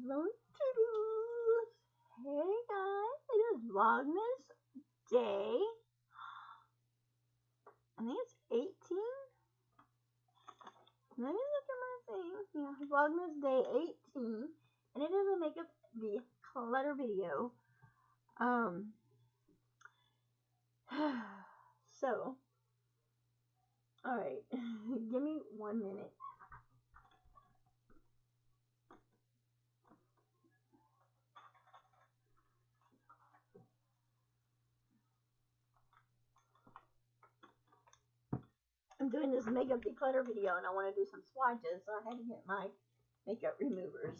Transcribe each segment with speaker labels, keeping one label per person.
Speaker 1: Hello, Toodles! Hey guys, it is Vlogmas Day. I think it's 18. Let me look at my thing. Yeah, Vlogmas Day 18, and it is a makeup declutter video. So, alright, give me 1 minute. I'm doing this makeup declutter video and I want to do some swatches, so I had to get my makeup removers.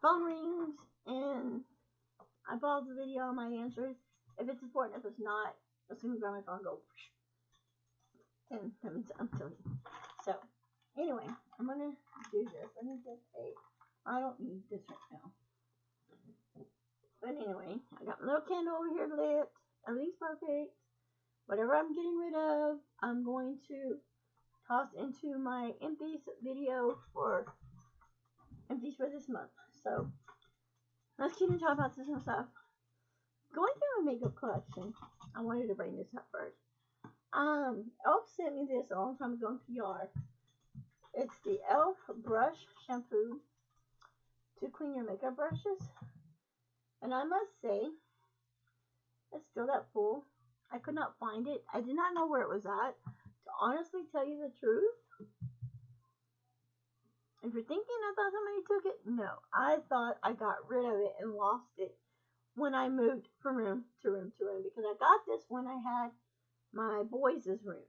Speaker 1: Phone rings and I pause the video on my answers. If it's important, if it's not, as soon as I grab my phone and go, and that means I'm filming. So, anyway, I'm gonna do this. Let me get I don't need this right now. But anyway, I got my little candle over here lit. Everything's perfect. Whatever I'm getting rid of, I'm going to toss into my empties video for empties for this month. So, let's get into about this and stuff. Going through my makeup collection, I wanted to bring this up first. Elf sent me this a long time ago in PR. It's the Elf Brush Shampoo to clean your makeup brushes. And I must say, it's still that full. I could not find it. I did not know where it was at. To honestly tell you the truth, if you're thinking I thought somebody took it, no. I thought I got rid of it and lost it when I moved from room to room to room. Because I got this when I had my boys' room.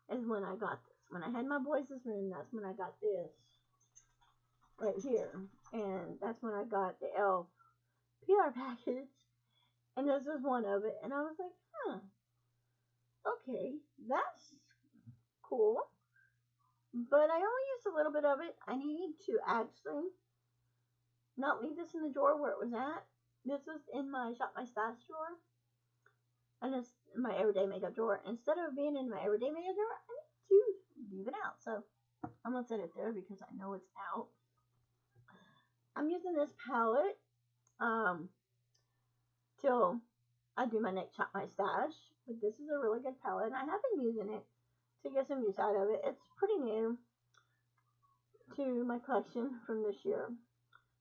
Speaker 1: Is when I got this. When I had my boys' room, that's when I got this. Right here. And that's when I got the Elf PR package. And this was one of it. And I was like, okay, that's cool. But I only used a little bit of it. I need to actually not leave this in the drawer where it was at. This was in my Shop My Stash drawer. And it's in my everyday makeup drawer. Instead of being in my everyday makeup drawer, I need to leave it out. So I'm going to set it there because I know it's out. I'm using this palette till I do my next Shop My Stash. But this is a really good palette. And I have been using it to get some use out of it. It's pretty new to my collection from this year.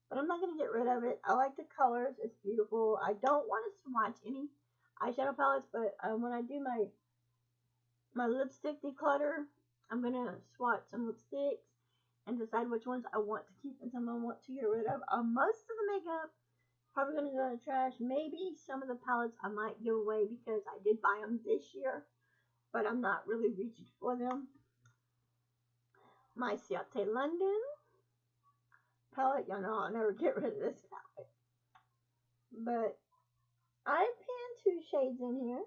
Speaker 1: But I'm not going to get rid of it. I like the colors. It's beautiful. I don't want to swatch any eyeshadow palettes, but when I do my lipstick declutter, I'm going to swatch some lipsticks and decide which ones I want to keep and some I want to get rid of. Most of the makeup probably going to go in the trash. Maybe some of the palettes I might give away because I did buy them this year, but I'm not really reaching for them. My Ciate London palette, y'all know I'll never get rid of this palette. But I panned 2 shades in here.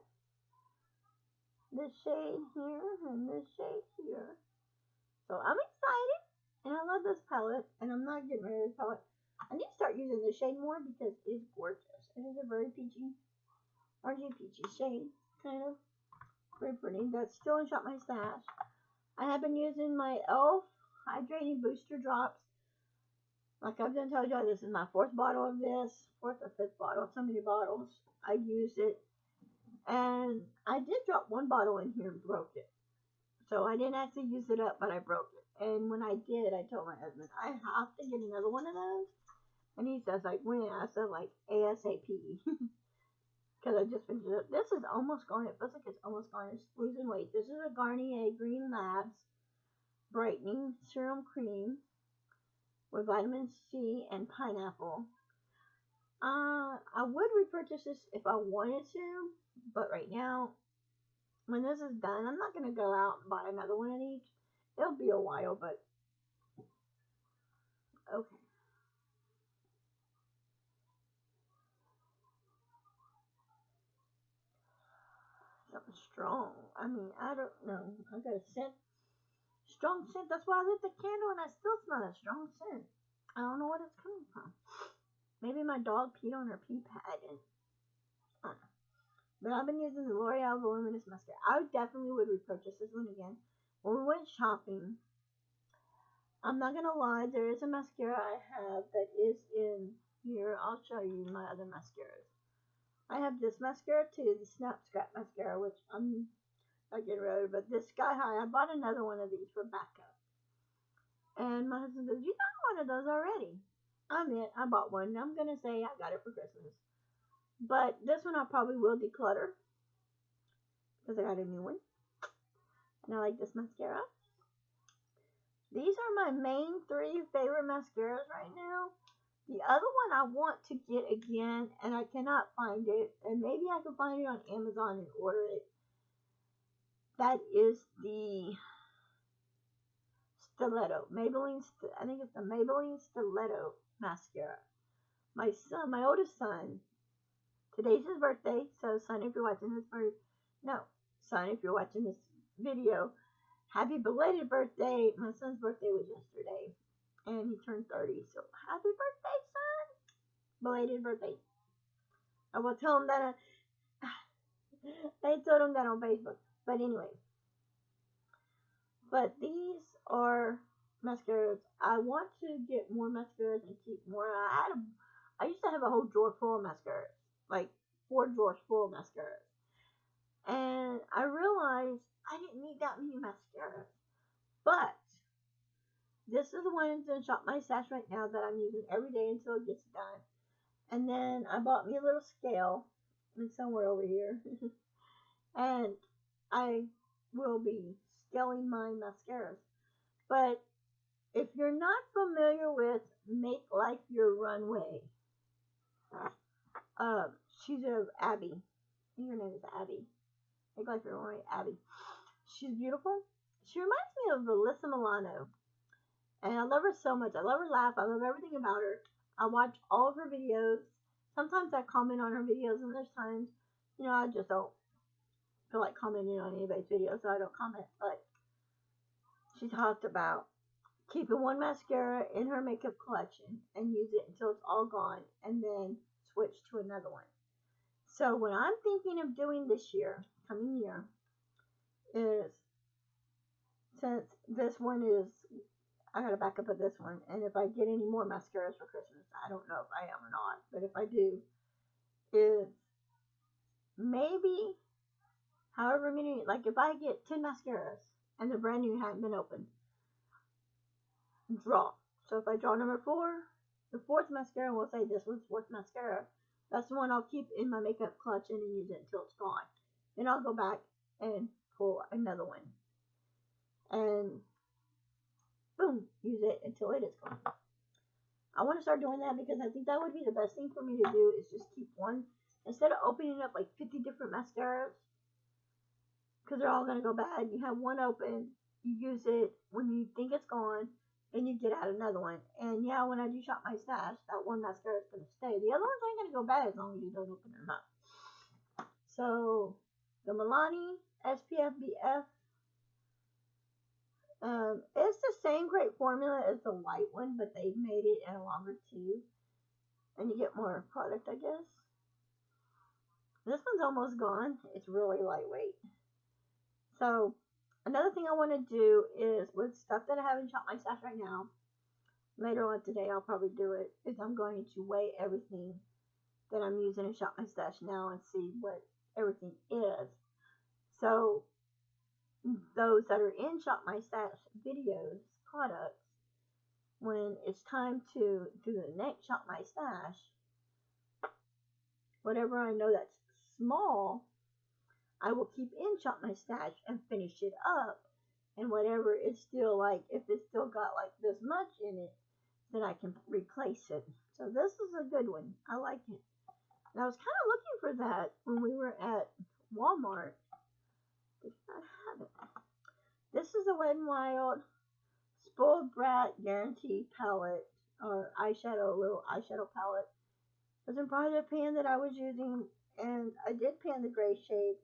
Speaker 1: This shade here and this shade here. So I'm excited. And I love this palette. And I'm not getting rid of this palette. I need to start using this shade more because it is gorgeous. It is a very peachy, orangey peachy shade. Kind of. Very pretty. That's still in Shop My Stash. I have been using my Elf Hydrating Booster Drops. Like I've done told y'all, this is my 4th bottle of this. 4th or 5th bottle. So many bottles. I used it. And I did drop 1 bottle in here and broke it. So I didn't actually use it up, but I broke it. And when I did, I told my husband, I have to get another one of those. And he says, like, when? I said, like, ASAP. Because I just finished it. This is almost gone. It feels like it's almost gone. It's losing weight. This is a Garnier Green Labs Brightening Serum Cream with vitamin C and pineapple. I would repurchase this if I wanted to. But right now, when this is done, I'm not going to go out and buy another one of each. It'll be a while, but okay. Something strong. I mean, I don't know. I got a scent. Strong scent. That's why I lit the candle and I still smell that strong scent. I don't know what it's coming from. Maybe my dog peed on her pee pad. And I don't know. But I've been using the L'Oreal Voluminous Mascara. I definitely would repurchase this one again. When we went shopping, I'm not gonna lie, there is a mascara I have that is in here. I'll show you my other mascaras. I have this mascara too, the Snap Scrap mascara, which I'm not getting rid of, but this Sky High, I bought another one of these for backup. And my husband goes, "You got one of those already." I bought one. I'm gonna say I got it for Christmas. But this one I probably will declutter because I got a new one. And I like this mascara. These are my main three favorite mascaras right now. The other one I want to get again, and I cannot find it, and maybe I can find it on Amazon and order it. That is the Stiletto. I think it's the Maybelline Stiletto mascara. My oldest son, today's his birthday, so son, if you're watching this son, if you're watching this video, happy belated birthday. My son's birthday was yesterday, and he turned 30, so happy birthday, son. Belated birthday. I will tell him that. I told him that on Facebook. But anyway, but these are mascaras. I want to get more mascaras and keep more. I used to have a whole drawer full of mascaras, like 4 drawers full of mascaras, and I realized I didn't need that many mascaras. But this is the one that's in Shop My Stash right now that I'm using every day until it gets done. And then I bought me a little scale. It's somewhere over here. And I will be scaling my mascaras. But if you're not familiar with Make Life Your Runway, she's of Abby. I think her name is Abby. Make Life Your Runway, Abby. She's beautiful. She reminds me of Alyssa Milano. And I love her so much. I love her laugh. I love everything about her. I watch all of her videos. Sometimes I comment on her videos, and there's times, I just don't feel like commenting on anybody's video, so I don't comment. But she talked about keeping one mascara in her makeup collection and use it until it's all gone, and then switch to another one. So what I'm thinking of doing this year, coming year, is since this one is, I got a backup of this one, and if I get any more mascaras for Christmas, I don't know if I am or not, but if I do, is maybe however many, like if I get 10 mascaras and they're brand new, haven't been opened, draw. So if I draw number 4, the 4th mascara, we'll say this one's 4th mascara, that's the one I'll keep in my makeup collection and use it until it's gone. Then I'll go back and pull another one. And boom, use it until it is gone. I want to start doing that because I think that would be the best thing for me to do is just keep one. Instead of opening up like 50 different mascaras, because they're all going to go bad, you have one open, you use it when you think it's gone, and you get out another one. And yeah, when I do Shop My Stash, that one mascara is going to stay. The other ones ain't going to go bad as long as you don't open them up. So, the Milani SPF BF, it's the same great formula as the white one, but they've made it in a longer tube. And you get more product, I guess. This one's almost gone. It's really lightweight. So, another thing I want to do is with stuff that I have in Shop My Stash right now, later on today I'll probably do it, is I'm going to weigh everything that I'm using in Shop My Stash now and see what everything is. So, those that are in Shop My Stash videos, products, when it's time to do the next Shop My Stash, whatever I know that's small, I will keep in Shop My Stash and finish it up. And whatever it's still like, if it's still got like this much in it, then I can replace it. So this is a good one. I like it. And I was kind of looking for that when we were at Walmart. Did not have it. This is a Wet n Wild Spoiled Brat Guarantee palette, or little eyeshadow palette. It was in part of the pan that I was using, and I did pan the gray shade.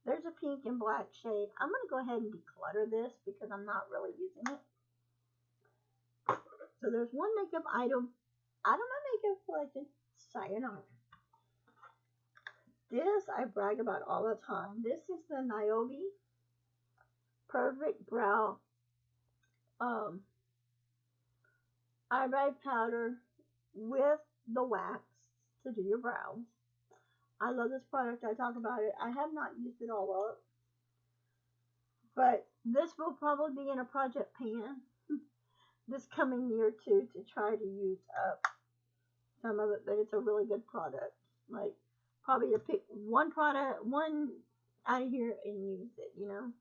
Speaker 1: There's a pink and black shade. I'm going to go ahead and declutter this because I'm not really using it. So there's one makeup item out of my makeup collection, Sayonara. This I brag about all the time. This is the Niobe Perfect Brow eyebrow powder with the wax to do your brows. I love this product. I talk about it. I have not used it all up, but this will probably be in a project pan this coming year too to try to use up some of it. But it's a really good product. Like probably to pick one product, one out of here and use it. You know.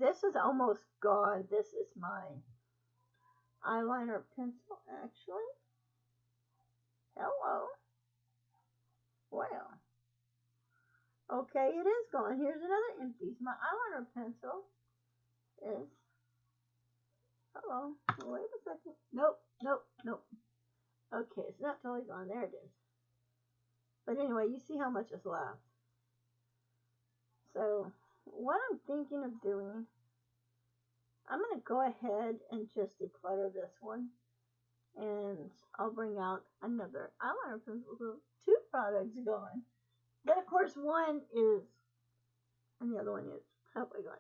Speaker 1: This is almost gone. This is my eyeliner pencil, actually. Hello. Well. Okay, it is gone. Here's another empty. My eyeliner pencil is. Hello. Wait a second. Nope, nope, nope. Okay, it's not totally gone. There it is. But anyway, you see how much is left. So, what I'm thinking of doing, I'm going to go ahead and just declutter this one. And I'll bring out another eyeliner pencil. So, 2 products gone. But of course, one is, and the other one is totally gone.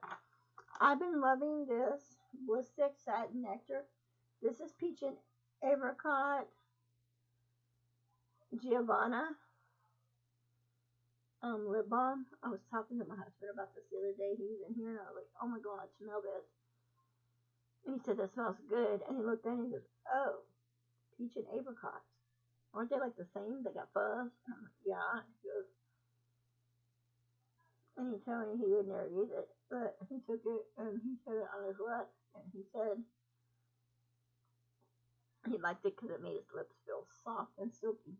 Speaker 1: I've been loving this Ballistic Satin Nectar. This is peach and apricot Giovanna lip balm. I was talking to my husband about this the other day. He was in here and I was like, oh my god, smell this. And he said, that smells good. And he looked at it and he goes, oh, peach and apricot. Aren't they like the same? They got fuzz? And I'm like, yeah. He goes, and he told me he would never use it. But he took it and he put it on his lip. And he said he liked it because it made his lips feel soft and silky.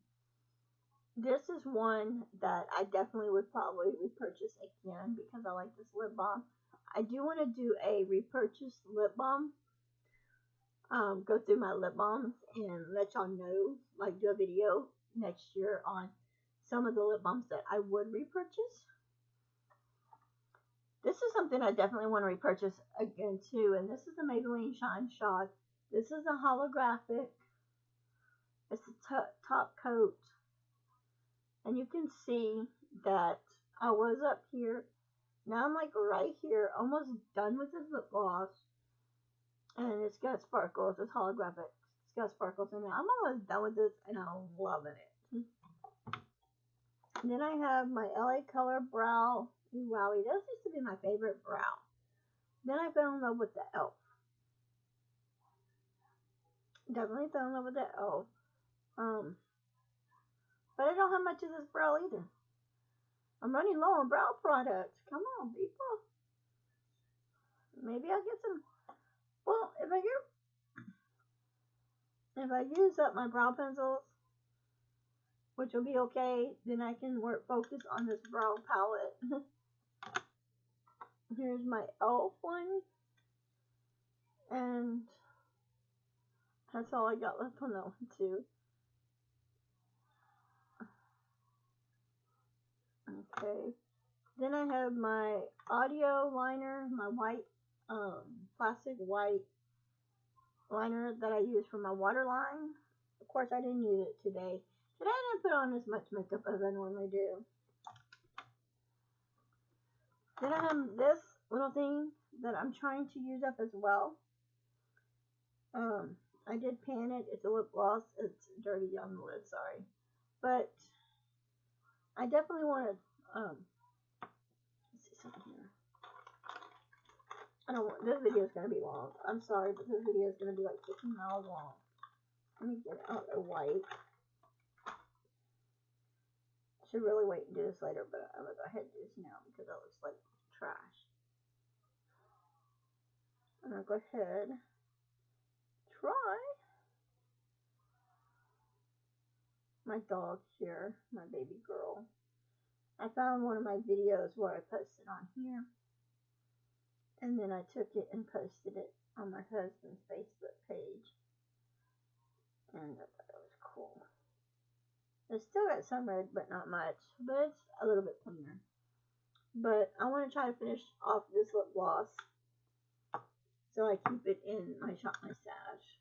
Speaker 1: This is one that I definitely would probably repurchase again because I like this lip balm. I do want to do a repurchase lip balm. Go through my lip balms and let y'all know, like do a video next year on some of the lip balms that I would repurchase. This is something I definitely want to repurchase again too, and this is the Maybelline Shine Shot. This is a holographic. It's a top coat. And you can see that I was up here. Now I'm like right here, almost done with this lip gloss. And it's got sparkles. It's holographic. It's got sparkles in it. I'm almost done with this and I'm loving it. And then I have my LA Color Brow Wowie. This used to be my favorite brow. Then I fell in love with the e.l.f. Definitely fell in love with the e.l.f. But I don't have much of this brow either. I'm running low on brow products. Come on, people. Maybe I'll get some. Well, if I use up my brow pencils, which will be okay, then I can focus on this brow palette. Here's my e.l.f. one. And that's all I got left on that one too. Okay. Then I have my audio liner, my white, plastic white liner that I use for my waterline. Of course, I didn't use it today. Today I didn't put on as much makeup as I normally do. Then I have this little thing that I'm trying to use up as well. I did pan it. It's a lip gloss. It's dirty on the lid, sorry. But I definitely want to, let's see something here. This video is going to be long. I'm sorry, but this video is going to be like 15 miles long. Let me get it out of white. I should really wait and do this later, but I'm going to go ahead and do this now because that looks like trash. I'm going to go ahead, try. My dog here, my baby girl. I found one of my videos where I posted on here. And then I took it and posted it on my husband's Facebook page. And I thought it was cool. It's still got some red, but not much. But it's a little bit cleaner. But I want to try to finish off this lip gloss. So I keep it in my stash.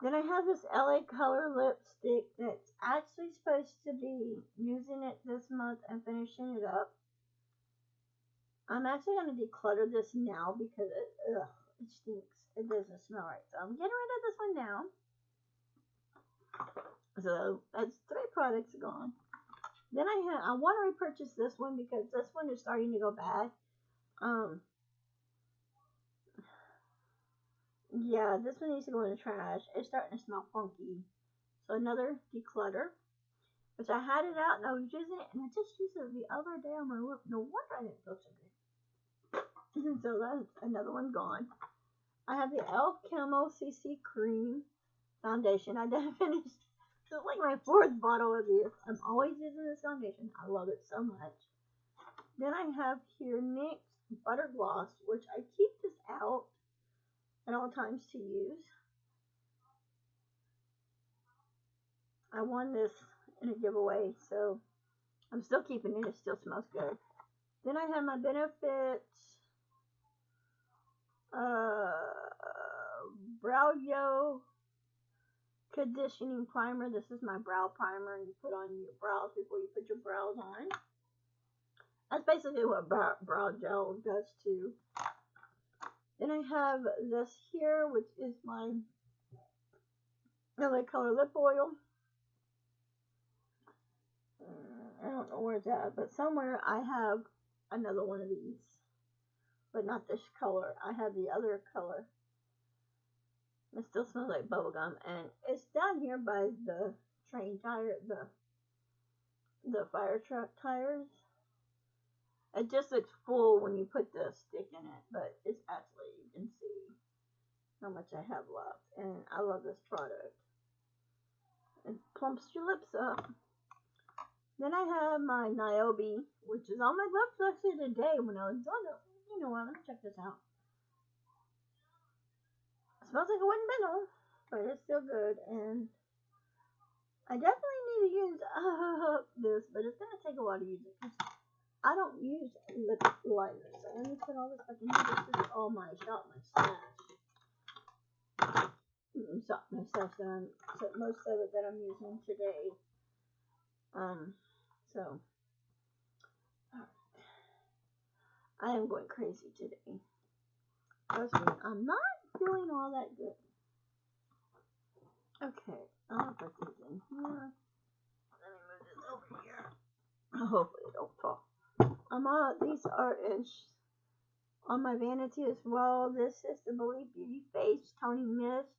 Speaker 1: Then I have this LA Color lipstick that's actually supposed to be using it this month and finishing it up. I'm actually going to declutter this now because It stinks. It doesn't smell right. So I'm getting rid of this one now. So that's 3 products gone. Then I want to repurchase this one because this one is starting to go bad. Yeah, this one needs to go in the trash. It's starting to smell funky. So another declutter, which I had it out and I was using it, and I just used it the other day on my lip. No wonder I didn't feel so good. So that's another one gone. I have the e.l.f. Camo CC Cream Foundation. I done finished. This is like my 4th bottle of this. I'm always using this foundation. I love it so much. Then I have here NYX Butter Gloss, which I keep this out at all times to use. I won this in a giveaway, so I'm still keeping it. It still smells good. Then I have my Benefit Brow Yo Conditioning Primer. This is my brow primer you put on your brows before you put your brows on. That's basically what brow gel does too. Then I have this here, which is my LA Color Lip Oil. I don't know where it's at, but somewhere I have another one of these. But not this color. I have the other color. It still smells like bubblegum, and it's down here by the train tire, the fire truck tires. It just looks full when you put the stick in it, but it's actually, you can see how much I have left, and I love this product. It plumps your lips up. Then I have my Niobe, which is on my lips actually today when I was done it. You know what, let me check this out. It smells like a wooden bindle, but it's still good, and I definitely need to use this, but it's going to take a while to use it, because I don't use lip liner. So let me put all this back in here. This is all my shop, my stash. Shop, my stash that most of it that I'm using today. So I am going crazy today. Trust me, I'm not feeling all that good. Okay, I'll put these in here. Let me move this over here. Hopefully it don't fall. These are on my vanity as well. This is the Believe Beauty Face Toning Mist.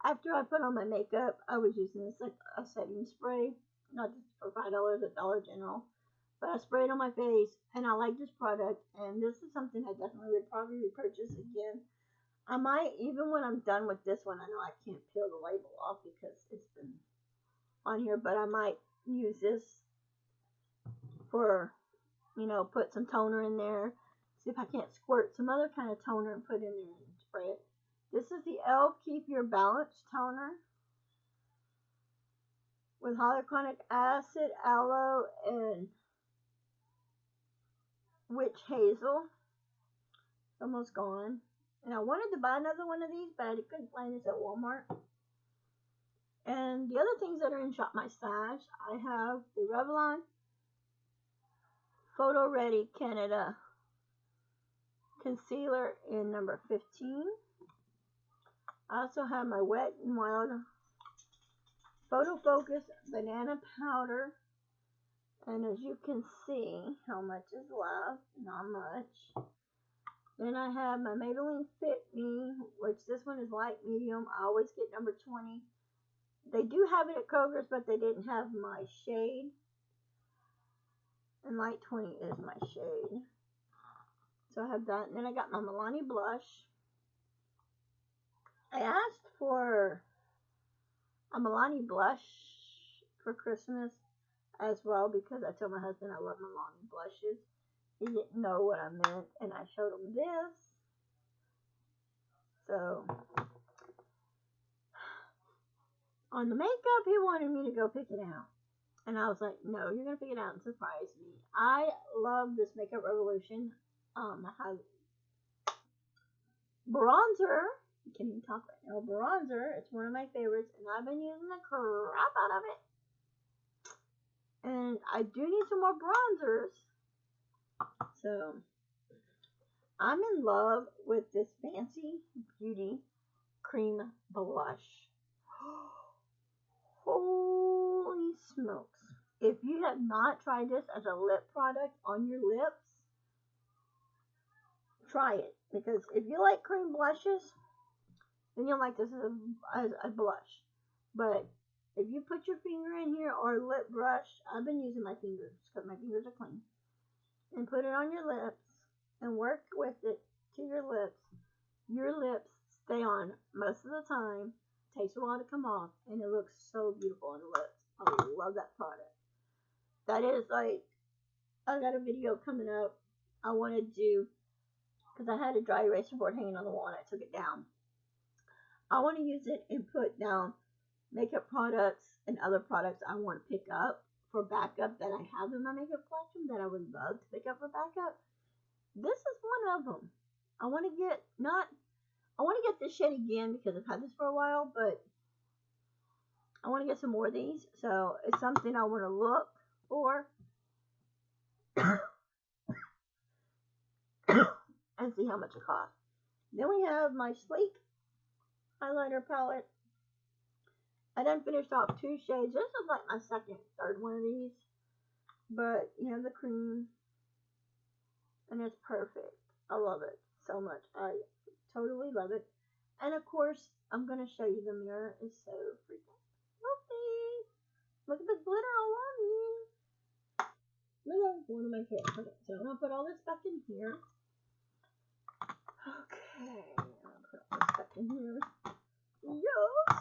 Speaker 1: After I put on my makeup, I was using this like a setting spray, not just for $5 at Dollar General, but I sprayed on my face, and I like this product, and this is something I definitely would probably repurchase again. I might, even when I'm done with this one, I know I can't peel the label off because it's been on here, but I might use this for, put some toner in there, see if I can't squirt some other kind of toner and put in there and spray it. This is the e.l.f. Keep Your Balance Toner with hyaluronic acid, aloe, and witch hazel. It's almost gone. And I wanted to buy another one of these, but I couldn't find this at Walmart. And the other things that are in Shop My Stash, I have the Revlon Photo Ready Canada Concealer in number 15. I also have my Wet n Wild Photo Focus Banana Powder. And as you can see, how much is left? Not much. Then I have my Maybelline Fit Me, which this one is light medium. I always get number 20. They do have it at Kroger's, but they didn't have my shade. And light 20 is my shade. So I have that. And then I got my Milani blush. I asked for a Milani blush for Christmas as well, because I told my husband I love Milani blushes. He didn't know what I meant, and I showed him this. So on the makeup, he wanted me to go pick it out. And I was like, no, you're going to pick it out and surprise me. I love this Makeup Revolution. I have bronzer. I can't even talk right now. Bronzer. It's one of my favorites, and I've been using the crap out of it. And I do need some more bronzers. So I'm in love with this Fancy Beauty Cream Blush. Holy smokes. If you have not tried this as a lip product on your lips, try it. Because if you like cream blushes, then you'll like this as a blush. But if you put your finger in here or lip brush, I've been using my fingers because my fingers are clean, and put it on your lips and work with it to your lips stay on most of the time. Takes a while to come off, and it looks so beautiful on the lips. I love that product. That is like, I got a video coming up I want to do because I had a dry eraser board hanging on the wall and I took it down. I want to use it and put down makeup products and other products I want to pick up for backup that I have in my makeup collection that I would love to pick up for backup. This is one of them. I want to get this shade again because I've had this for a while, but I want to get some more of these. So it's something I want to look for and see how much it costs. Then we have my Sleek highlighter palette. I done finished off 2 shades. This is like my second, third one of these. But you have the cream, and it's perfect. I love it so much. I totally love it. And of course, I'm going to show you the mirror. It's so freaking lovely. Look at the glitter all on me. Look at one of my favorites. Okay, so I'm going to put all this back in here. Okay, I'll put all this back in here. Yes.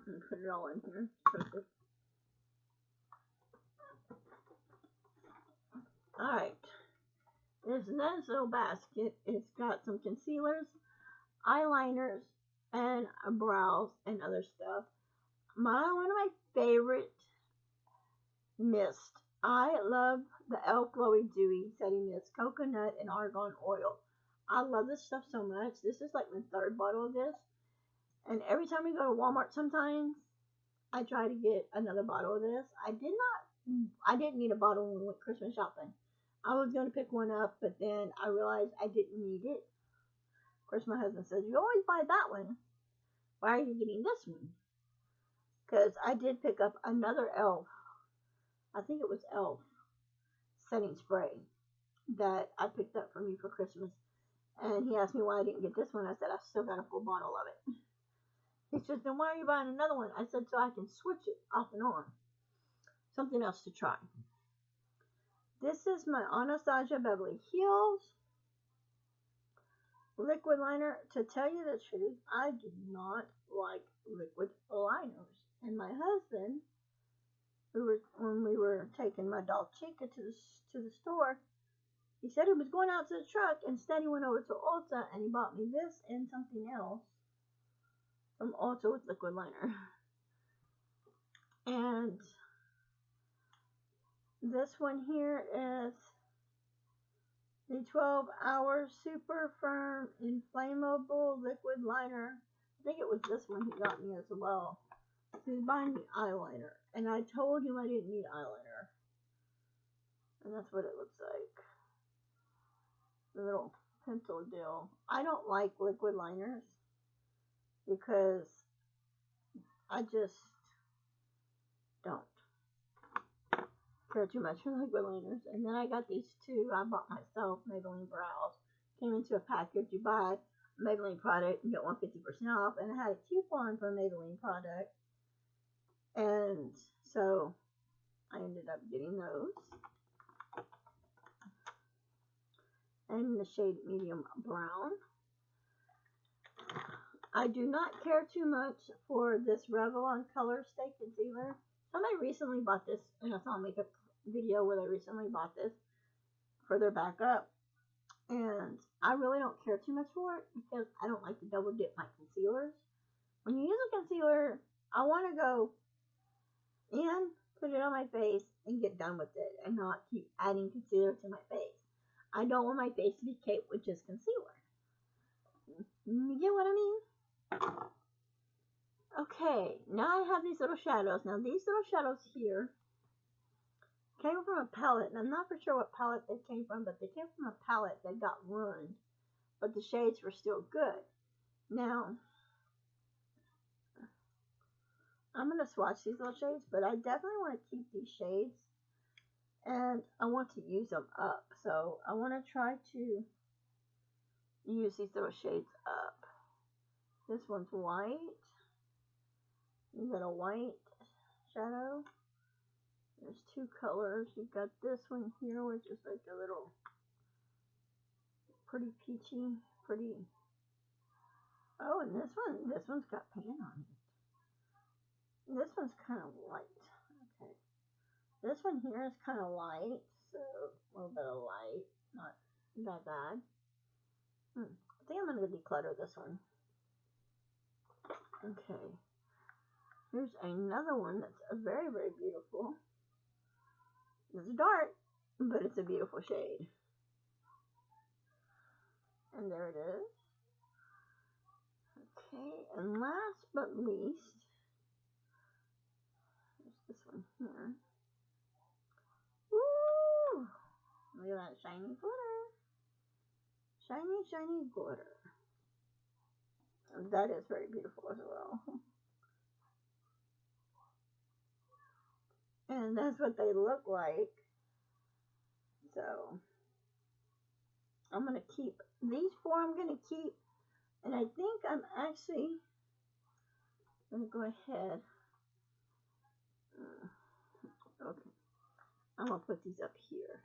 Speaker 1: And put it all in here. Perfect. Alright. This Nestle basket. It's got some concealers, eyeliners, and brows and other stuff. One of my favorite mist. I love the e.l.f. Glowy Dewy Setting Mist, coconut and argan oil. I love this stuff so much. This is like my 3rd bottle of this. And every time we go to Walmart sometimes, I try to get another bottle of this. I didn't need a bottle when we went Christmas shopping. I was going to pick one up, but then I realized I didn't need it. Of course, my husband says, you always buy that one. Why are you getting this one? Because I did pick up another e.l.f. I think it was e.l.f. setting spray that I picked up for me for Christmas. And he asked me why I didn't get this one. I said, I still got a full bottle of it. He said, then why are you buying another one? I said, so I can switch it off and on. Something else to try. This is my Anastasia Beverly Hills liquid liner. To tell you the truth, I do not like liquid liners. And my husband, when we were taking my dog Chica to the store, he said he was going out to the truck. Instead, he went over to Ulta and he bought me this and something else from Ulta with liquid liner. And this one here is the 12-hour super firm inflammable liquid liner. I think it was this one he got me as well. He was buying me eyeliner, and I told him I didn't need eyeliner. And that's what it looks like. The little pencil deal. I don't like liquid liners because I just don't care too much for liquid liners. And then I got these 2 I bought myself, Maybelline brows. Came into a package. You buy a Maybelline product and get 150% off. And I had a coupon for a Maybelline product. And so I ended up getting those. And the shade medium brown. I do not care too much for this Revlon Color Stay Concealer. Somebody recently bought this, and I saw a makeup video where they recently bought this for their backup. And I really don't care too much for it because I don't like to double dip my concealers. When you use a concealer, I want to go in, put it on my face, and get done with it and not keep adding concealer to my face. I don't want my face to be caked with just concealer. You get what I mean? Okay, now I have these little shadows. Now these little shadows here, Came from a palette, and I'm not for sure what palette they came from, but they came from a palette that got ruined, but the shades were still good. Now, I'm going to swatch these little shades, but I definitely want to keep these shades, and I want to use them up. So I want to try to use these little shades up. This one's white. You got a white shadow. There's two colors. You've got this one here, which is like a little pretty peachy, pretty. Oh, and this one's got pan on it. This one's kind of light. Okay. This one here is kind of light, so a little bit of light, not that bad. I think I'm going to declutter this one. Okay. Here's another one that's a very, very beautiful. It's dark, but it's a beautiful shade. And there it is. Okay, and last but least, there's this one here. Woo! Look at that shiny glitter. Shiny, shiny glitter. And that is very beautiful as well. And that's what they look like. So, I'm going to keep these four. I'm going to keep. And I think I'm actually going to go ahead. Okay. I'm going to put these up here.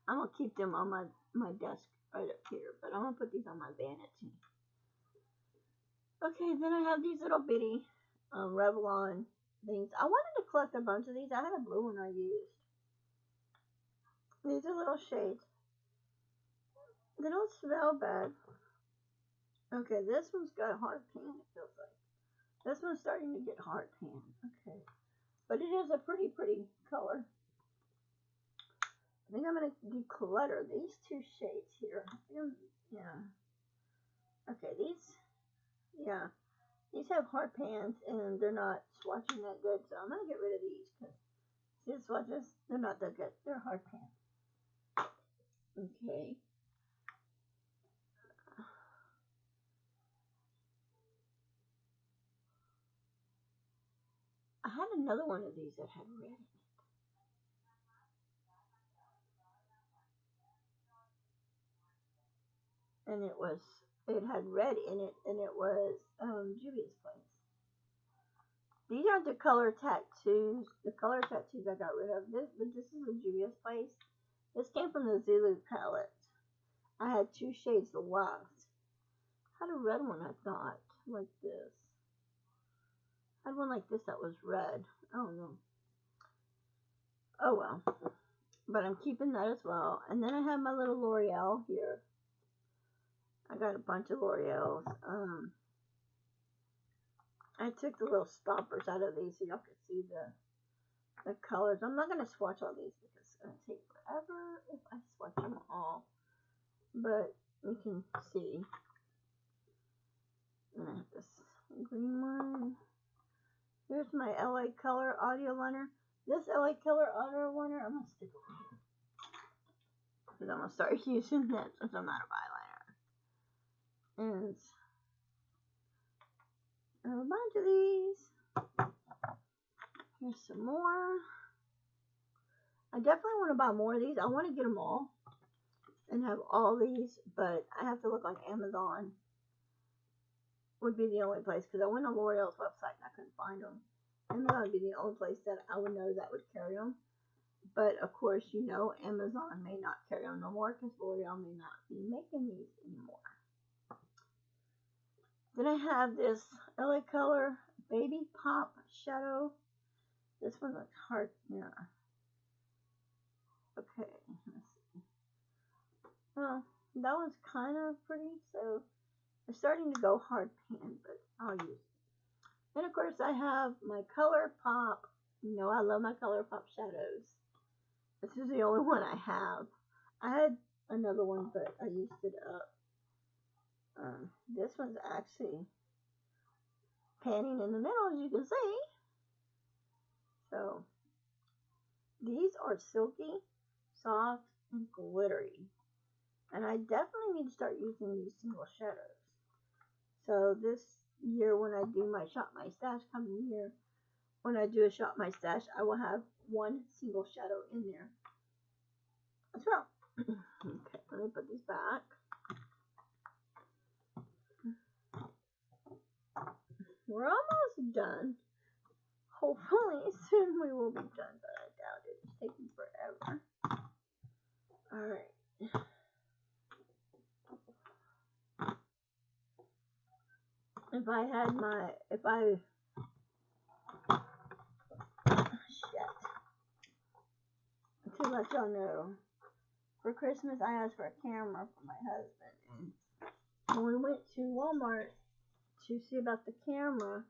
Speaker 1: I'm going to keep them on my desk right up here. But I'm going to put these on my vanity. Okay, then I have these little bitty Revlon things. I wanted to collect a bunch of these. I had a blue one I used. These are little shades. They don't smell bad. Okay, this one's got hard pan, it feels like. This one's starting to get hard pan. Okay. But it is a pretty, pretty color. I think I'm going to declutter these two shades here. Yeah. Okay, these have hard pans and they're not swatching that good, so I'm going to get rid of these because these swatches, they're not that good. They're hard pans. Okay. I had another one of these that had red in it. And it had red in it, and it was Juvia's Place. These aren't the color tattoos. The color tattoos I got rid of. But this is a Juvia's Place. This came from the Zulu palette. I had two shades left. I had a red one, I thought, like this. I had one like this that was red. I don't know. Oh well. But I'm keeping that as well. And then I have my little L'Oreal here. I got a bunch of L'Oreals. I took the little stoppers out of these so y'all could see the colors. I'm not going to swatch all these because it's going to take forever if I swatch them all. But you can see. And I have this green one. Here's my LA Color Audio Liner. This LA Color Audio Liner, I'm going to stick over here. Because I'm going to start using that since I'm out of eyeliner. And a bunch of these. Here's some more. I definitely want to buy more of these. I want to get them all and have all these, but I have to look on Amazon. Would be the only place because I went on L'Oreal's website and I couldn't find them. Amazon would be the only place that I would know that would carry them. But of course, you know, Amazon may not carry them no more because L'Oreal may not be making these anymore. Then I have this LA Color Baby Pop Shadow. This one looks hard. Yeah. Okay. Let's see. Well, that one's kind of pretty, so it's starting to go hard pan, but I'll use it. And of course, I have my Color Pop. You know, I love my Color Pop shadows. This is the only one I have. I had another one, but I used it up. This one's actually panning in the middle, as you can see. So, These are silky, soft, and glittery. And I definitely need to start using these single shadows. So this year when I do my Shop My Stash coming year, when I do a Shop My Stash, I will have one single shadow in there as well. Okay, let me put these back. We're almost done. Hopefully soon we will be done, but I doubt it. It's taking forever. Alright. To let y'all know, for Christmas I asked for a camera for my husband, and when we went to Walmart to see about the camera,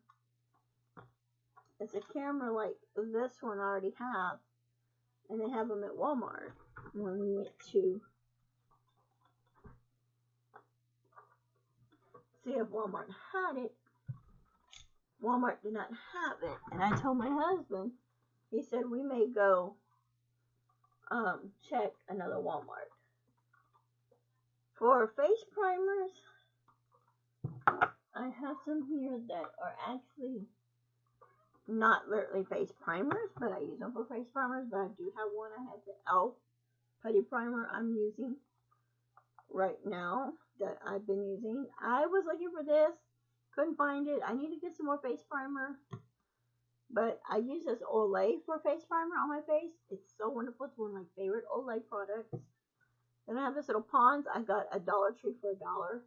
Speaker 1: it's a camera like this one I already have, and they have them at Walmart. When we went to see if Walmart had it, Walmart did not have it, and I told my husband, he said we may go check another Walmart. For face primers, I have some here that are actually not literally face primers, but I use them for face primers. But I do have one. I have the e.l.f. putty primer I'm using right now that I've been using. I was looking for this, couldn't find it. I need to get some more face primer, but I use this Olay for face primer on my face. It's so wonderful. It's one of my favorite Olay products. Then I have this little Pond's. I got a Dollar Tree for $1,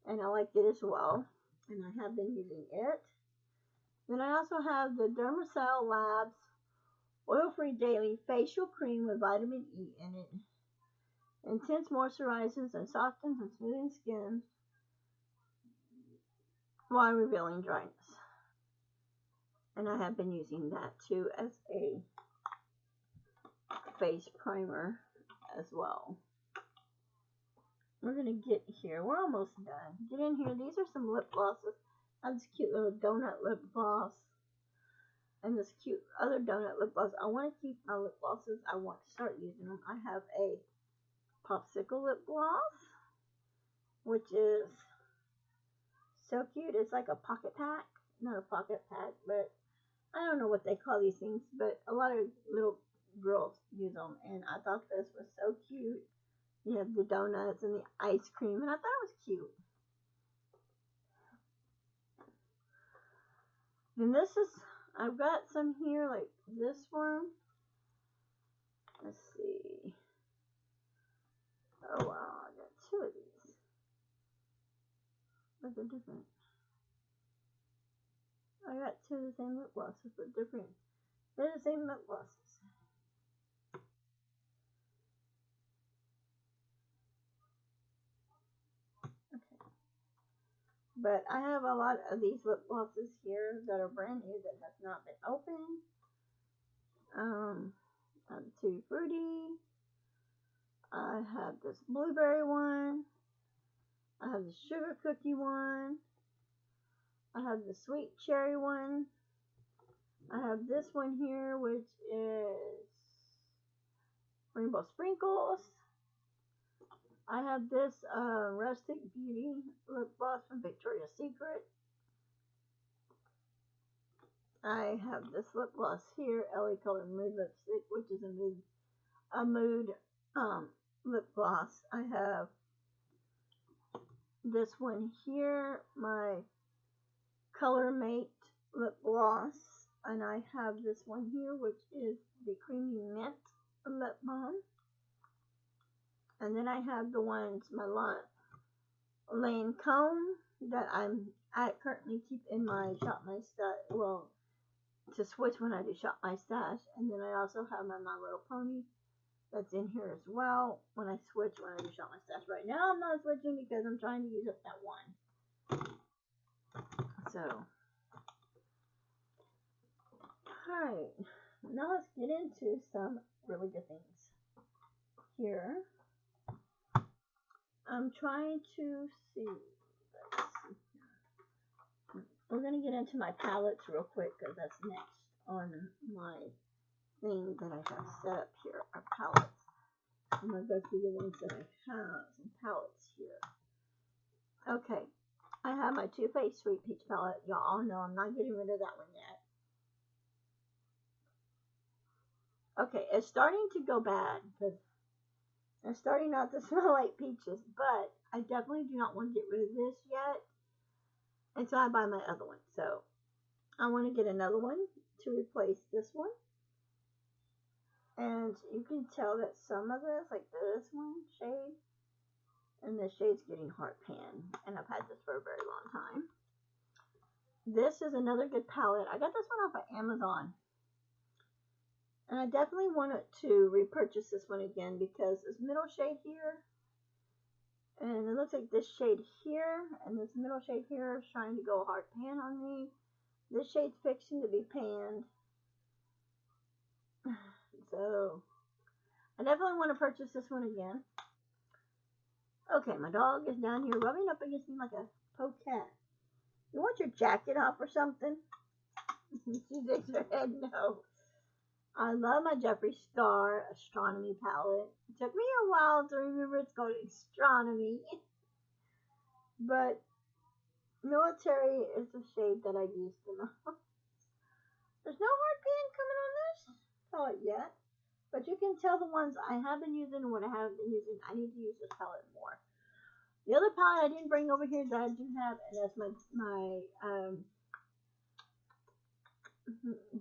Speaker 1: and I liked it as well, and I have been using it. Then I also have the Dermacell Labs Oil-Free Daily Facial Cream with vitamin E in it. Intense moisturizes and softens and smoothing skin while revealing dryness. And I have been using that too as a face primer as well. We're going to get here. We're almost done. Get in here. These are some lip glosses. I have this cute little donut lip gloss. And this cute other donut lip gloss. I want to keep my lip glosses. I want to start using them. I have a popsicle lip gloss, which is so cute. It's like a pocket pack. Not a pocket pack, but I don't know what they call these things. But a lot of little girls use them. And I thought this was so cute. You have the donuts and the ice cream. And I thought it was cute. Then this is, I've got some here, like this one. Let's see. Oh wow, I got two of these. But they're different. I got two of the same lip glosses, but different. They're the same lip glosses. Okay. But I have a lot of these lip glosses here that are brand new that have not been opened. Tutti Frutti. I have this blueberry one. I have the sugar cookie one. I have the sweet cherry one. I have this one here, which is Rainbow Sprinkles. I have this Rustic Beauty lip gloss from Victoria's Secret. I have this lip gloss here, LA Color Mood Lipstick, which is a mood lip gloss. I have this one here, my Color Mate lip gloss, and I have this one here, which is the Creamy Mint lip balm. And then I have the ones, my Lancome, that I currently keep in my Shop My Stash, well, to switch when I do Shop My Stash. And then I also have my My Little Pony that's in here as well when I switch when I do Shop My Stash. Right now I'm not switching because I'm trying to use up that one. So, alright, now let's get into some really good things. Here, I'm trying to see. We're going to get into my palettes real quick because that's next on my thing that I have set up here are palettes. I'm going to go through the ones that I have, some palettes here. Okay, I have my Too Faced Sweet Peach palette. Y'all all know I'm not getting rid of that one yet. Okay, it's starting to go bad because it's starting not to smell like peaches, but I definitely do not want to get rid of this yet until I buy my other one. So I want to get another one to replace this one. And you can tell that some of this, like this one shade, and this shade's getting heart pan. And I've had this for a very long time. This is another good palette. I got this one off of Amazon. And I definitely wanted to repurchase this one again because this middle shade here, and it looks like this shade here, and this middle shade here is trying to go hard pan on me. This shade's fixing to be panned. So, I definitely want to purchase this one again. Okay, my dog is down here rubbing up against me like a poor cat. You want your jacket off or something? She shakes her head no. I love my Jeffree Star Astronomy palette. It took me a while to remember it's called Astronomy. But Military is the shade that I use the most. There's no hard pan coming on this palette yet. But you can tell the ones I have been using and what I haven't been using. I need to use this palette more. The other palette I didn't bring over here that I do have, and that's my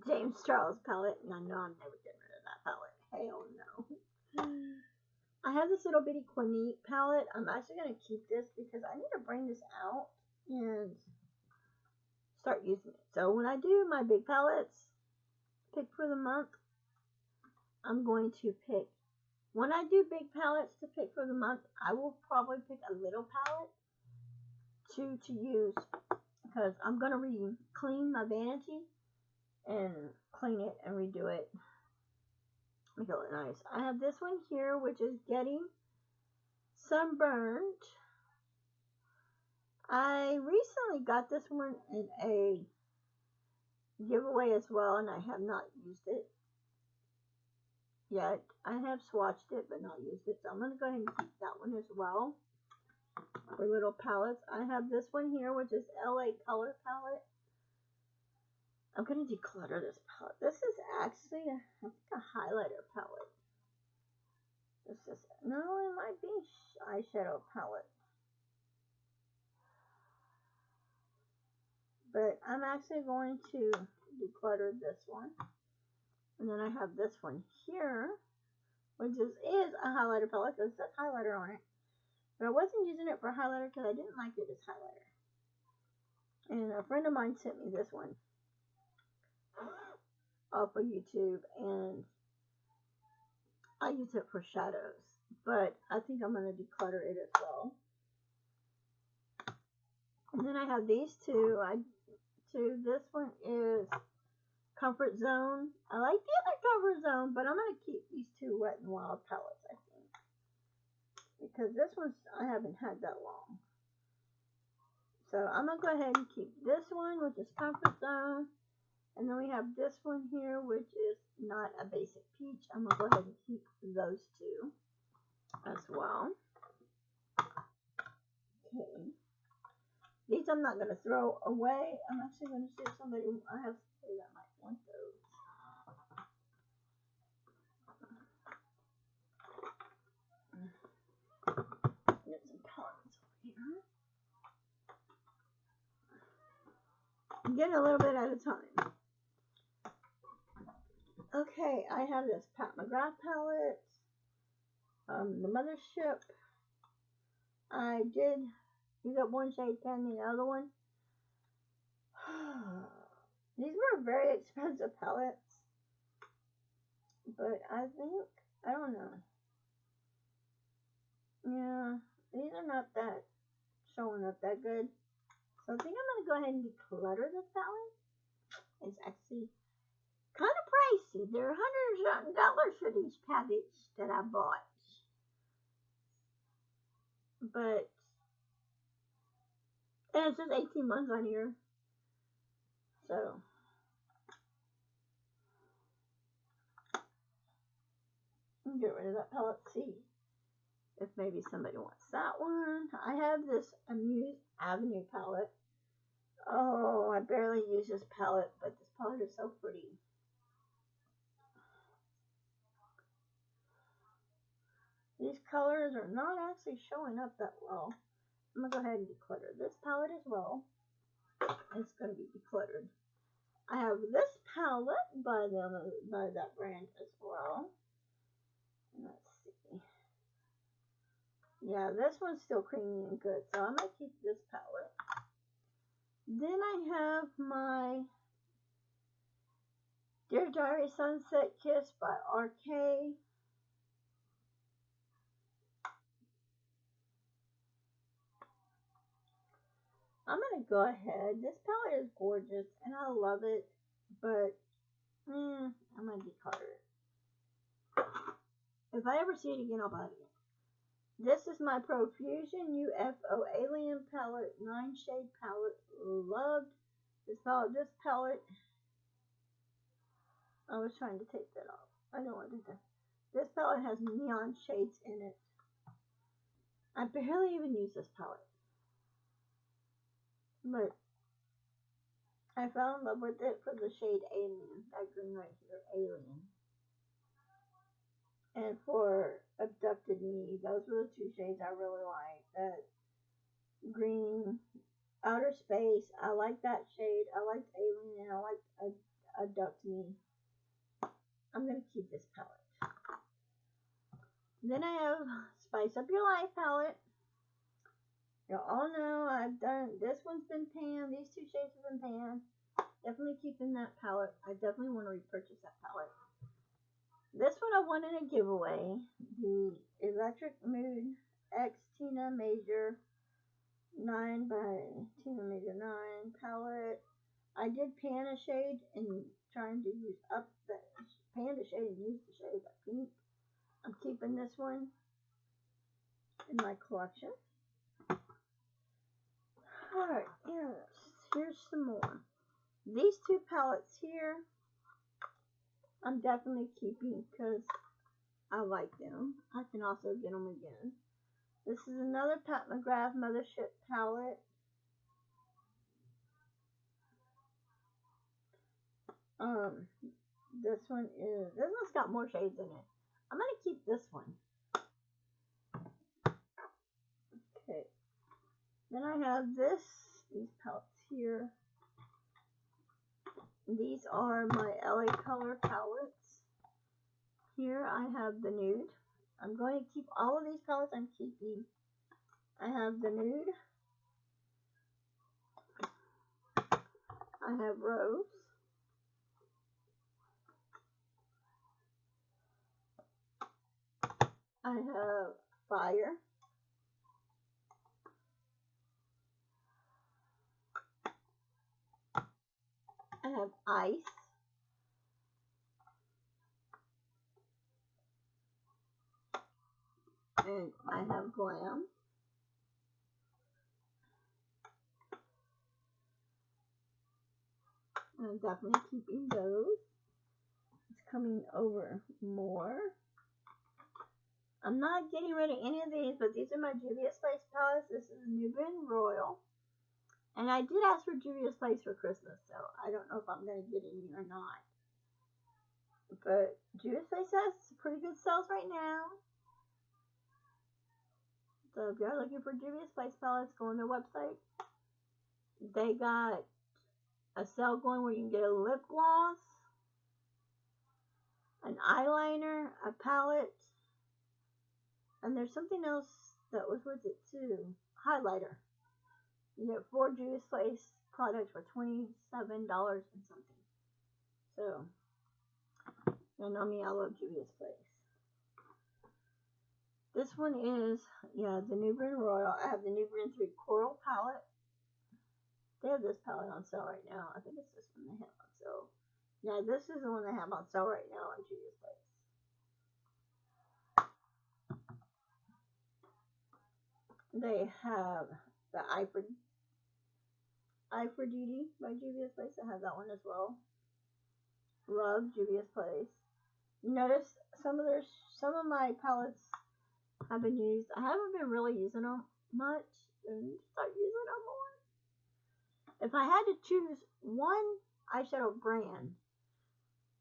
Speaker 1: James Charles palette, and I know I'm never getting rid of that palette. Hell no. I have this little bitty Clinique palette. I'm actually going to keep this because I need to bring this out and start using it. So when I do my big palettes, pick for the month, I'm going to pick. When I do big palettes to pick for the month, I will probably pick a little palette to use because I'm going to clean my vanity and clean it and redo it. Make it look nice. I have this one here, which is Getting Sunburned. I recently got this one in a giveaway as well, and I have not used it yet. I have swatched it, but not used it, so I'm going to go ahead and keep that one as well for little palettes. I have this one here, which is LA Color Palette. I'm going to declutter this palette. This is actually, I think, a highlighter palette. This is, no, it might be eyeshadow palette. But I'm actually going to declutter this one. And then I have this one here, which is a highlighter palette because it says highlighter on it. But I wasn't using it for highlighter because I didn't like it as highlighter. And a friend of mine sent me this one off of YouTube, and I use it for shadows. But I think I'm going to declutter it as well. And then I have these two. This one is Comfort Zone. I like the other Comfort Zone, but I'm going to keep these two Wet n Wild palettes, I think. Because this one I haven't had that long. So I'm going to go ahead and keep this one, which is Comfort Zone. And then we have this one here, which is not a basic peach. I'm going to go ahead and keep those two as well. Okay. These I'm not going to throw away. I'm actually going to see if somebody, I have somebody that might want those. Get some palettes over here. I'm getting a little bit at a time. Okay, I have this Pat McGrath palette. The Mothership. I did use up one shade pan, the other one. These were very expensive palettes. But I think, I don't know. Yeah, these are not that showing up that good. So I think I'm going to go ahead and declutter this palette. It's actually kind of pricey. They're $100 for these palettes that I bought. But, and it says 18 months on here. So, Get rid of that palette. See if maybe somebody wants that one. I have this Amuse Avenue palette. Oh, I barely use this palette, but this palette is so pretty. These colors are not actually showing up that well. I'm going to go ahead and declutter this palette as well. It's going to be decluttered. I have this palette by that brand as well. Let's see. Yeah, this one's still creamy and good, so I might keep this palette. Then I have my Dear Diary Sunset Kiss by RK. I'm going to go ahead. This palette is gorgeous, and I love it, but I'm going to declutter it. If I ever see it again, I'll buy it again. This is my Profusion UFO Alien palette, 9-shade palette. Loved this palette. This palette, I was trying to take that off. I don't want to do that. This palette has neon shades in it. I barely even use this palette. But I fell in love with it for the shade Alien. That green right here, Alien. And for Abducted Me, those were the two shades I really liked. That green, Outer Space, I like that shade. I liked Alien, and I liked Abduct Me. I'm going to keep this palette. Then I have Spice Up Your Life palette. You all know I've done, this one's been panned. These two shades have been panned. Definitely keeping that palette. I definitely want to repurchase that palette. This one I won in a giveaway. The Electric Mood X Tina Major 9 by Tina Major 9 palette. I did pan a shade and trying to use up the pan a shade and use the shade of pink. I'm keeping this one in my collection. Alright, here's some more. These two palettes here, I'm definitely keeping because I like them. I can also get them again. This is another Pat McGrath Mothership palette. This one's got more shades in it. I'm gonna keep this one. Okay. Then I have these palettes here. These are my LA Color palettes. Here I have the nude. I'm going to keep all of these palettes. I'm keeping. I have the nude. I have rose. I have fire. I have ice. And I have glam. I'm definitely keeping those. It's coming over more. I'm not getting rid of any of these, but these are my Juvia's Place palettes. This is Nubian Royal. And I did ask for Juvia's Place for Christmas, so I don't know if I'm going to get any or not. But Juvia's Place has pretty good sales right now. So if you're looking for Juvia's Place palettes, go on their website. They got a sale going where you can get a lip gloss, an eyeliner, a palette, and there's something else that was with it too. Highlighter. You get 4 Juvia's Place products for $27 and something. So, you know me, I love Juvia's Place. This one is, the Nubian Royal. I have the Nubian 3 Coral palette. They have this palette on sale right now. I think it's this one they have on sale. Yeah, this is the one they have on sale right now on Juvia's Place. They have the Aphrodite by Juvia's Place. I have that one as well. Love Juvia's Place. Notice some of my palettes have been used. I haven't been really using them much, and start using them more. If I had to choose one eyeshadow brand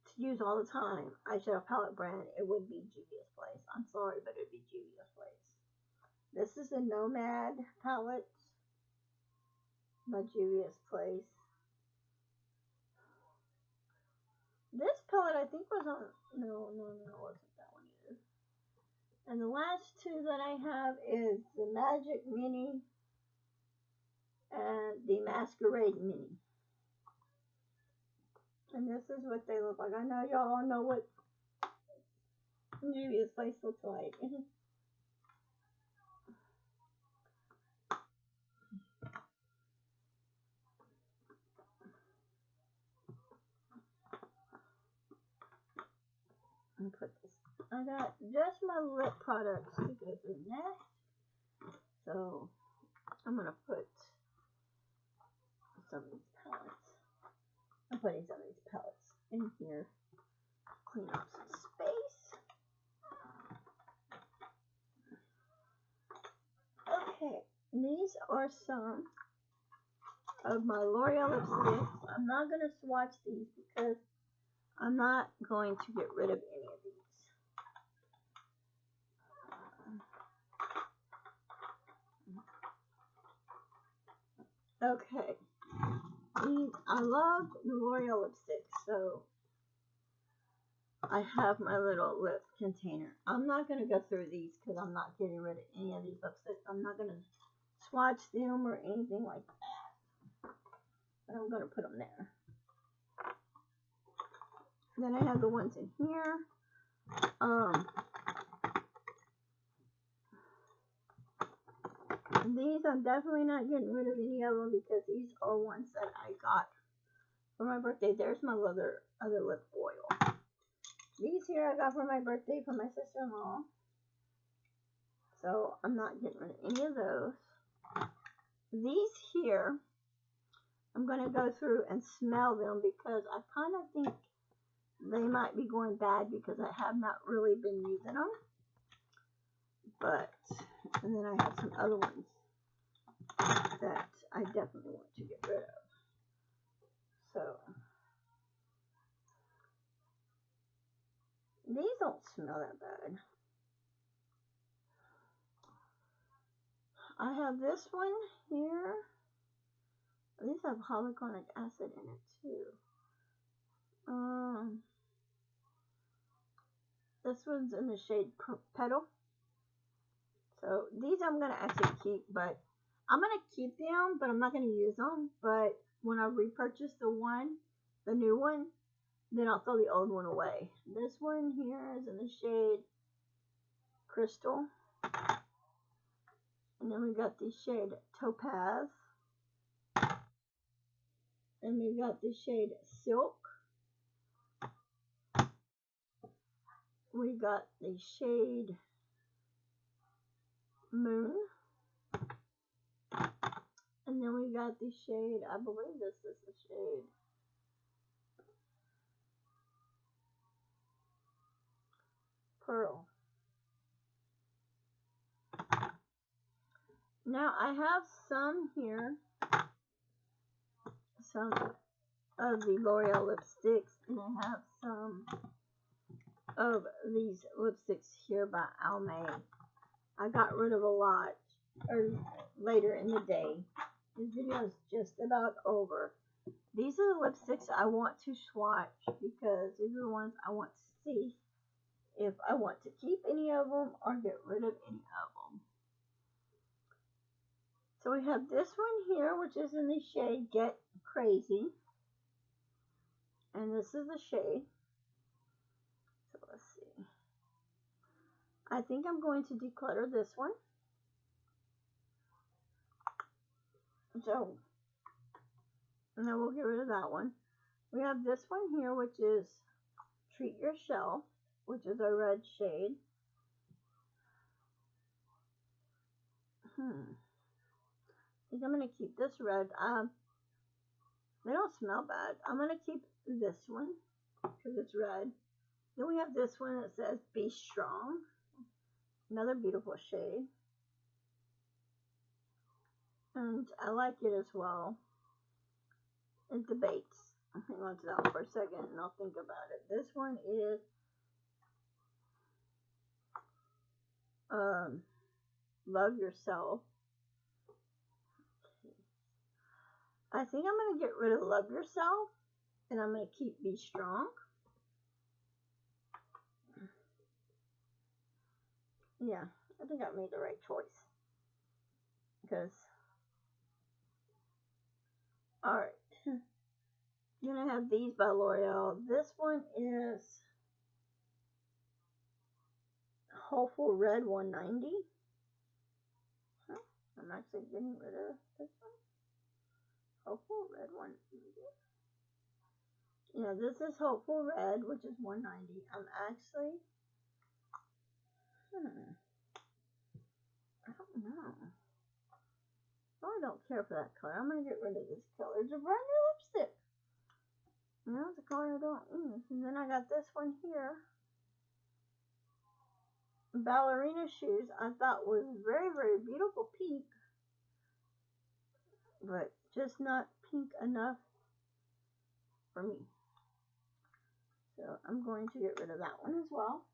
Speaker 1: to use all the time, eyeshadow palette brand, it would be Juvia's Place. I'm sorry, but it'd be Juvia's Place. This is the Nomad palette by Juvia's Place. This palette I think was on, no, it wasn't that one either. And the last two that I have is the Magic Mini and the Masquerade Mini. And this is what they look like. I know y'all all know what Juvia's Place looks like. Let me put this. I got just my lip products to go through next. So I'm gonna put some of these palettes. I'm putting some of these palettes in here. Clean up some space. Okay, these are some of my L'Oreal lipsticks. I'm not gonna swatch these because I'm not going to get rid of any of these. Okay. I love the L'Oreal lipsticks, so I have my little lip container. I'm not going to go through these because I'm not getting rid of any of these lipsticks. I'm not going to swatch them or anything like that. But I'm going to put them there. Then I have the ones in here. These I'm definitely not getting rid of any of them because these are ones that I got for my birthday. There's my other lip oil. These here I got for my birthday from my sister-in-law. So I'm not getting rid of any of those. These here, I'm going to go through and smell them because I kind of think they might be going bad because I have not really been using them. But, and then I have some other ones that I definitely want to get rid of. So, these don't smell that bad. I have this one here. These have hyaluronic acid in it too. This one's in the shade Petal. So these I'm going to actually keep, but I'm going to keep them, but I'm not going to use them. But when I repurchase the new one, then I'll throw the old one away. This one here is in the shade Crystal. And then we got the shade Topaz. And we got the shade Silk. We got the shade Moon. And then we got the shade, I believe this is the shade Pearl. Now I have some here, some of the L'Oreal lipsticks, and I have some of these lipsticks here by Almay. I got rid of a lot later in the day. This video is just about over. These are the lipsticks I want to swatch because these are the ones I want to see if I want to keep any of them or get rid of any of them. So we have this one here, which is in the shade Get Crazy. And this is the shade. So let's see. I think I'm going to declutter this one. So, and then we'll get rid of that one. We have this one here, which is Treat Yourself, which is a red shade. I think I'm going to keep this red. They don't smell bad. I'm going to keep this one because it's red. Then we have this one that says Be Strong. Another beautiful shade. And I like it as well. It debates. Hang on to that one for a second and I'll think about it. This one is Love Yourself. I think I'm going to get rid of Love Yourself and I'm going to keep Be Strong. Yeah, I think I made the right choice. Because, alright. Then I have these by L'Oreal. This one is Hopeful Red 190. Huh? I'm actually getting rid of this one. Hopeful Red 190. Yeah, this is Hopeful Red, which is 190. I'm actually, I don't know. Oh, I don't care for that color. I'm going to get rid of this color. It's a brand new lipstick. No, it's a color I don't use. And then I got this one here. Ballerina shoes. I thought was very, very beautiful pink. But just not pink enough for me. So I'm going to get rid of that one as well.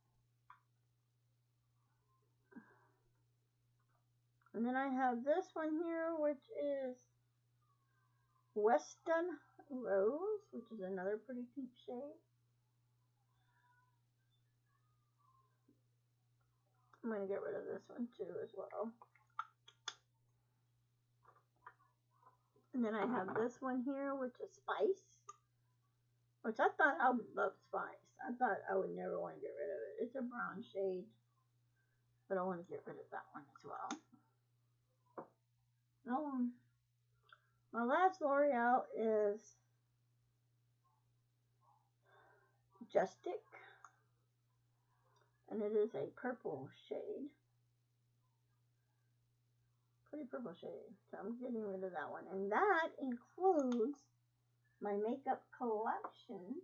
Speaker 1: And then I have this one here, which is Weston Rose, which is another pretty pink shade. I'm going to get rid of this one too as well. And then I have this one here, which is Spice, which I thought I would love Spice. I thought I would never want to get rid of it. It's a brown shade, but I want to get rid of that one as well. My last L'Oreal is Justic, and it is a purple shade. Pretty purple shade. So I'm getting rid of that one. And that includes my makeup collection.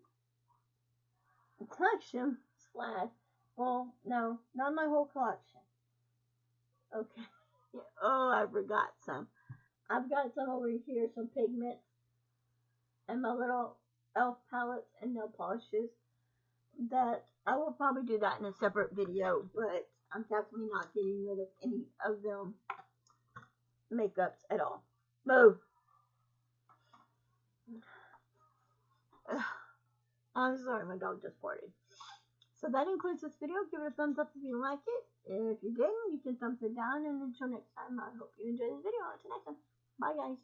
Speaker 1: Well, no, not my whole collection. Okay. Oh, I forgot some. I've got some over here, some pigments, and my little e.l.f. palettes and nail polishes. That I will probably do that in a separate video, but I'm definitely not getting rid of any of them makeups at all. Move. I'm sorry, my dog just farted. So that includes this video. Give it a thumbs up if you like it. If you didn't, you can thumbs it down. And until next time, I hope you enjoy this video. Until next time. Bye, guys.